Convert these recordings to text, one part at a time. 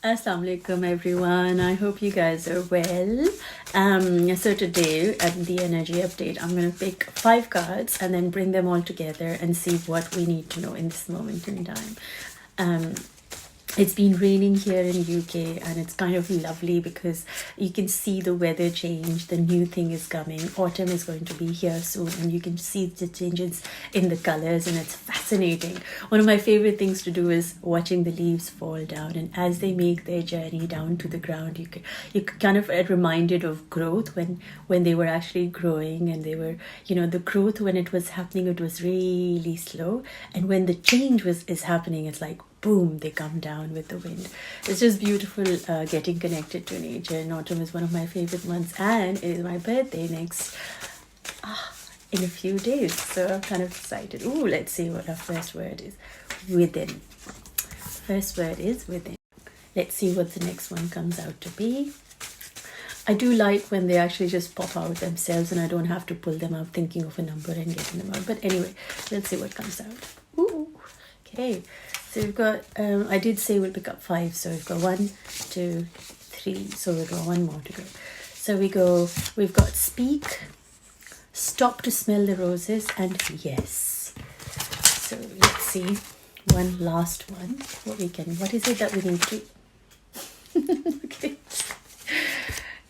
Assalamu alaikum everyone. I hope you guys are well. So today at the energy update, I'm going to pick 5 cards and then bring them all together and see what we need to know in this moment in time. It's been raining here in UK and it's kind of lovely because you can see the weather change. The new thing is coming. Autumn is going to be here soon and you can see the changes in the colors and it's fascinating. One of my favorite things to do is watching the leaves fall down, and as they make their journey down to the ground, you kind of reminded of growth when they were actually growing, and they were, the growth when it was happening, it was really slow, and when the change is happening, it's like boom, they come down with the wind. It's just beautiful getting connected to nature, and autumn is one of my favorite months, and it is my birthday next in a few days, so I'm kind of excited. Ooh, let's see what our first word is. Within. First word is within. Let's see what the next one comes out to be. I do like when they actually just pop out themselves and I don't have to pull them out thinking of a number and getting them out. But anyway, let's see what comes out. Ooh, okay. So we've got, I did say we'll pick up 5. So we've got 1, 2, 3. So we've got 1 more to go. So we've got speak, stop to smell the roses, and yes. So let's see one last one. What is it that we need to, okay.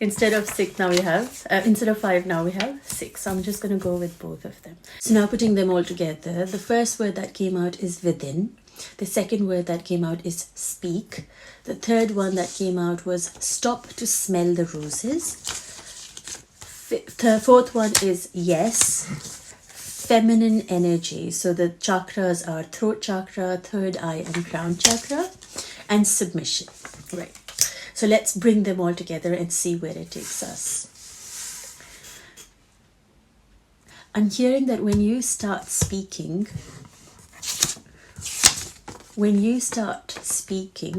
Instead of 6 now we have, instead of 5 now we have 6. So I'm just going to go with both of them. So now putting them all together, the first word that came out is within. The second word that came out is speak. The third one that came out was stop to smell the roses. The fourth one is yes, feminine energy. So the chakras are throat chakra, third eye, and crown chakra, and submission. Right. So let's bring them all together and see where it takes us. I'm hearing that when you start speaking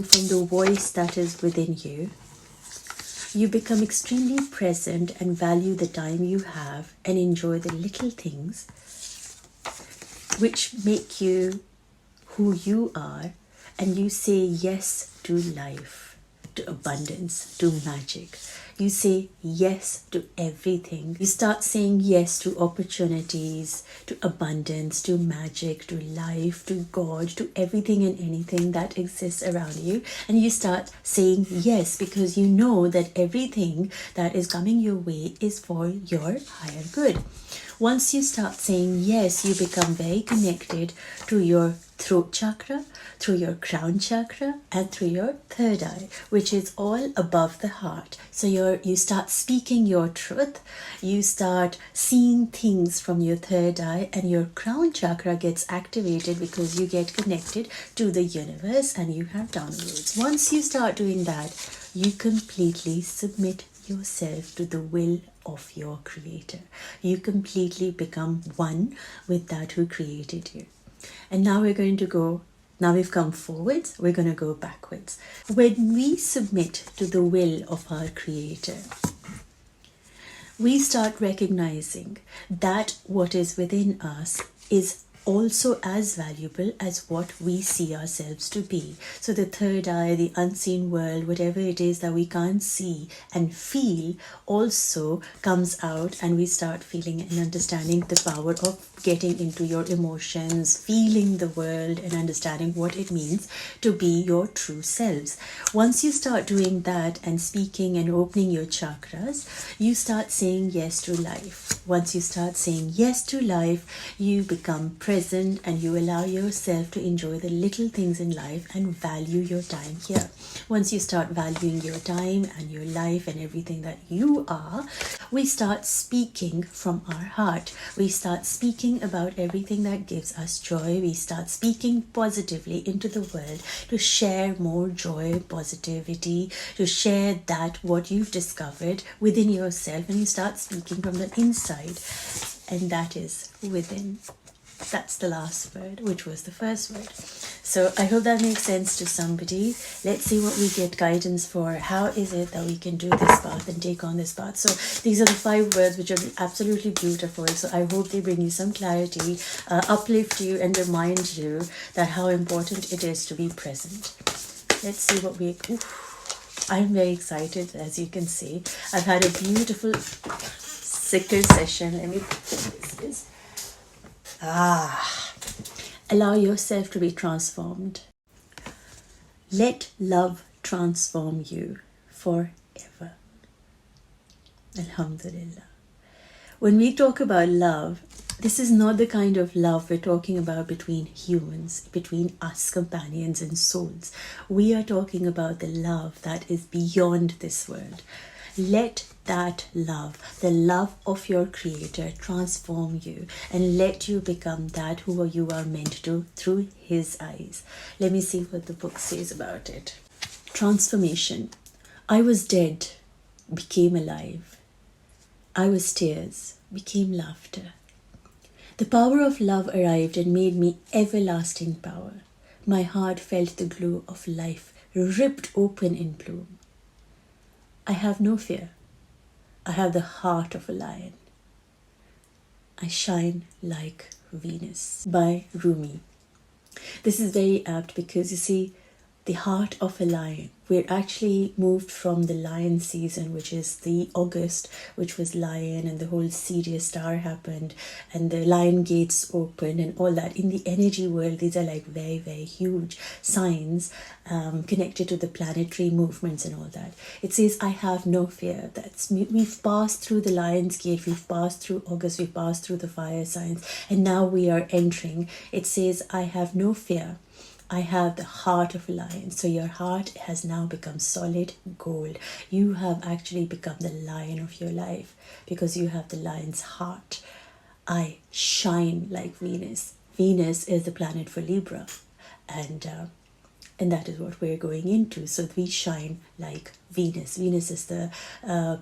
from the voice that is within you, you become extremely present and value the time you have and enjoy the little things which make you who you are, and you say yes to life, to abundance, to magic. You say yes to everything. You start saying yes to opportunities, to abundance, to magic, to life, to God, to everything and anything that exists around you. And you start saying yes because you know that everything that is coming your way is for your higher good. Once you start saying yes, you become very connected to your throat chakra, through your crown chakra, and through your third eye, which is all above the heart. So you start speaking your truth, you start seeing things from your third eye, and your crown chakra gets activated because you get connected to the universe and you have downloads. Once you start doing that, you completely submit yourself to the will of your creator. You completely become one with that who created you. And now we're going to go, now we've come forwards, we're going to go backwards. When we submit to the will of our creator, we start recognizing that what is within us is also as valuable as what we see ourselves to be. So the third eye, the unseen world, whatever it is that we can't see and feel, also comes out, and we start feeling and understanding the power of getting into your emotions, feeling the world, and understanding what it means to be your true selves. Once you start doing that and speaking and opening your chakras, you start saying yes to life. Once you start saying yes to life, you become present and you allow yourself to enjoy the little things in life and value your time here. Once you start valuing your time and your life and everything that you are, we start speaking from our heart. We start speaking about everything that gives us joy. We start speaking positively into the world to share more joy, positivity, to share that what you've discovered within yourself, and you start speaking from the inside, and that is within. That's the last word, which was the first word. So I hope that makes sense to somebody. Let's see what we get guidance for. How is it that we can do this path and take on this path? So these are the 5 words which are absolutely beautiful. So I hope they bring you some clarity, uplift you, and remind you that how important it is to be present. let's see what we... Oof, I'm very excited, as you can see. I've had a beautiful sickle session. Let me put this. Allow yourself to be transformed. Let love transform you forever. Alhamdulillah. When we talk about love, this is not the kind of love we're talking about between humans, between us companions and souls. We are talking about the love that is beyond this world. Let that love, the love of your Creator, transform you and let you become that who you are meant to through His eyes. Let me see what the book says about it. Transformation. I was dead, became alive. I was tears, became laughter. The power of love arrived and made me everlasting power. My heart felt the glow of life ripped open in bloom. I have no fear. I have the heart of a lion. I shine like Venus. By Rumi. This is very apt because you see, the heart of a lion. We're actually moved from the lion season, which is the August, which was lion, and the whole Sirius star happened, and the lion gates opened, and all that. In the energy world, these are like very, very huge signs connected to the planetary movements and all that. It says, I have no fear. We've passed through the lion's gate, we've passed through August, we've passed through the fire signs, and now we are entering. It says, I have no fear. I have the heart of a lion. So your heart has now become solid gold. You have actually become the lion of your life because you have the lion's heart. I shine like Venus. Venus is the planet for Libra, and that is what we're going into. So we shine like Venus. Venus is the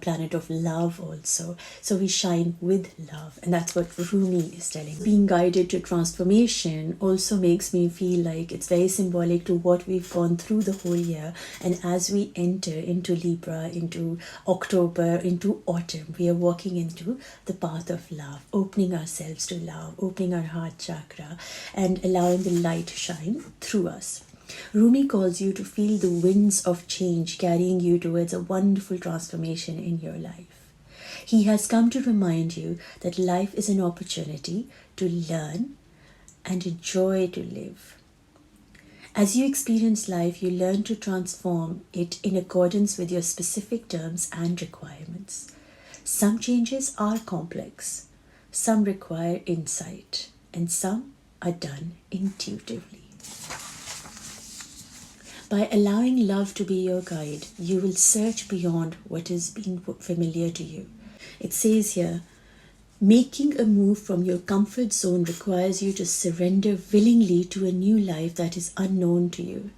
planet of love also. So we shine with love. And that's what Rumi is telling. Being guided to transformation also makes me feel like it's very symbolic to what we've gone through the whole year. And as we enter into Libra, into October, into autumn, we are walking into the path of love, opening ourselves to love, opening our heart chakra, and allowing the light to shine through us. Rumi calls you to feel the winds of change carrying you towards a wonderful transformation in your life. He has come to remind you that life is an opportunity to learn and a joy to live. As you experience life, you learn to transform it in accordance with your specific terms and requirements. Some changes are complex, some require insight, and some are done intuitively. By allowing love to be your guide, you will search beyond what has been familiar to you. It says here, making a move from your comfort zone requires you to surrender willingly to a new life that is unknown to you.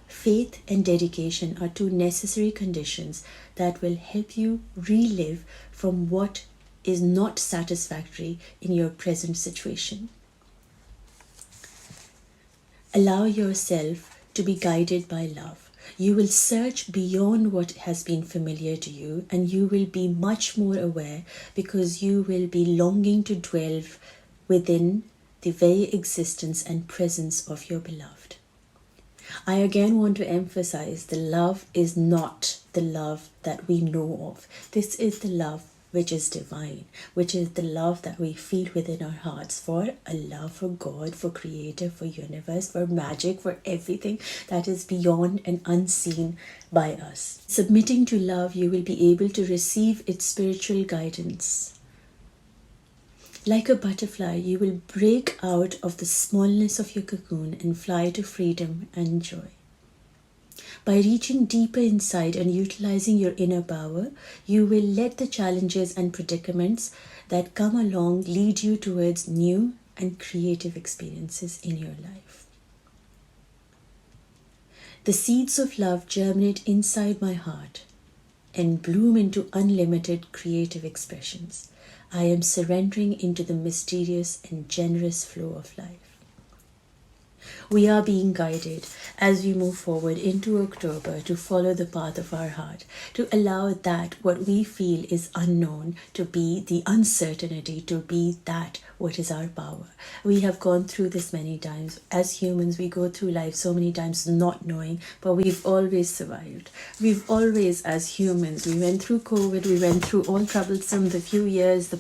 Faith and dedication are two necessary conditions that will help you relive from what is not satisfactory in your present situation. Allow yourself to be guided by love. You will search beyond what has been familiar to you, and you will be much more aware because you will be longing to dwell within the very existence and presence of your beloved. I again want to emphasize the love is not the love that we know of. This is the love which is divine, which is the love that we feel within our hearts for Allah, for God, for Creator, for universe, for magic, for everything that is beyond and unseen by us. Submitting to love, you will be able to receive its spiritual guidance. Like a butterfly, you will break out of the smallness of your cocoon and fly to freedom and joy. By reaching deeper inside and utilizing your inner power, you will let the challenges and predicaments that come along lead you towards new and creative experiences in your life. The seeds of love germinate inside my heart and bloom into unlimited creative expressions. I am surrendering into the mysterious and generous flow of life. We are being guided as we move forward into October to follow the path of our heart, to allow that what we feel is unknown to be the uncertainty, to be that what is our power. We have gone through this many times. As humans, we go through life so many times not knowing, but we've always survived. We've always, as humans, we went through COVID, we went through all troublesome the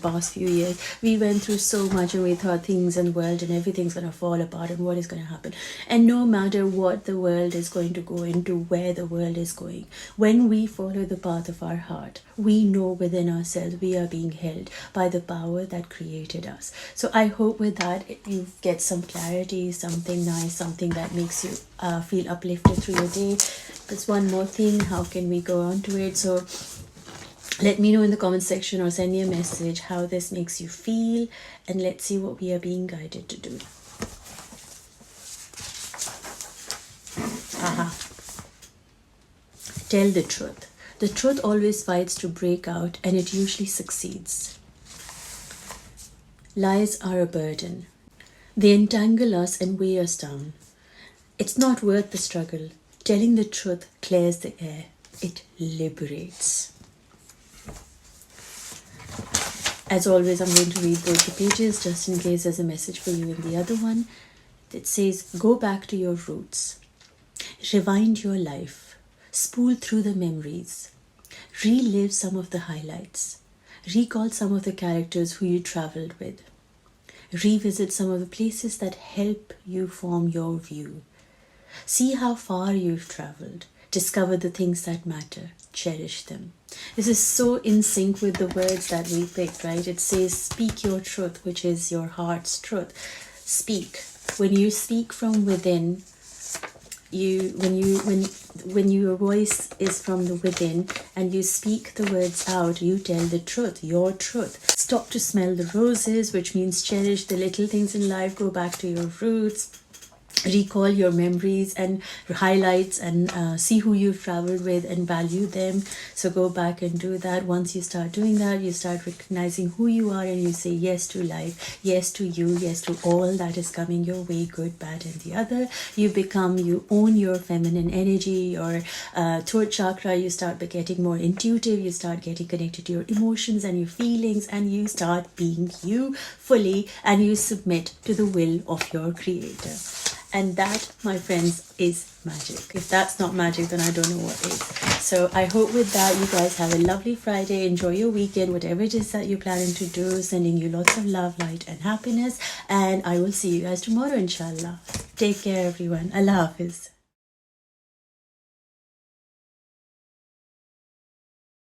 past few years. We went through so much, and we thought things and world and everything's going to fall apart, and what is going to happen. And no matter what the world is going to go into, where the world is going, when we follow the path of our heart, we know within ourselves we are being held by the power that created us. So I hope with that you get some clarity, something nice, something that makes you feel uplifted through your day. There's one more thing, how can we go on to it? So let me know in the comment section or send me a message how this makes you feel, and let's see what we are being guided to do. Tell the truth. The truth always fights to break out, and it usually succeeds. Lies are a burden. They entangle us and weigh us down. It's not worth the struggle. Telling the truth clears the air. It liberates. As always, I'm going to read both the pages just in case there's a message for you in the other one. It says, go back to your roots. Rewind your life. Spool through the memories. Relive some of the highlights. Recall some of the characters who you traveled with. Revisit some of the places that help you form your view. See how far you've traveled. Discover the things that matter. Cherish them. This is so in sync with the words that we picked, right? It says, speak your truth, which is your heart's truth. Speak. When you speak from within, when your voice is from the within and you speak the words out, you tell the truth, your truth. Stop to smell the roses, which means cherish the little things in life. Go back to your roots. Recall your memories and highlights, and see who you've traveled with and value them. So go back and do that. Once you start doing that, you start recognizing who you are, and you say yes to life, yes to you, yes to all that is coming your way, good, bad, and the other. You own your feminine energy, your throat chakra. You start getting more intuitive. You start getting connected to your emotions and your feelings, and you start being you fully, and you submit to the will of your creator. And that, my friends, is magic. If that's not magic, then I don't know what is. So I hope with that, you guys have a lovely Friday. Enjoy your weekend, whatever it is that you're planning to do. Sending you lots of love, light, and happiness. And I will see you guys tomorrow, inshallah. Take care, everyone. Allah Hafiz.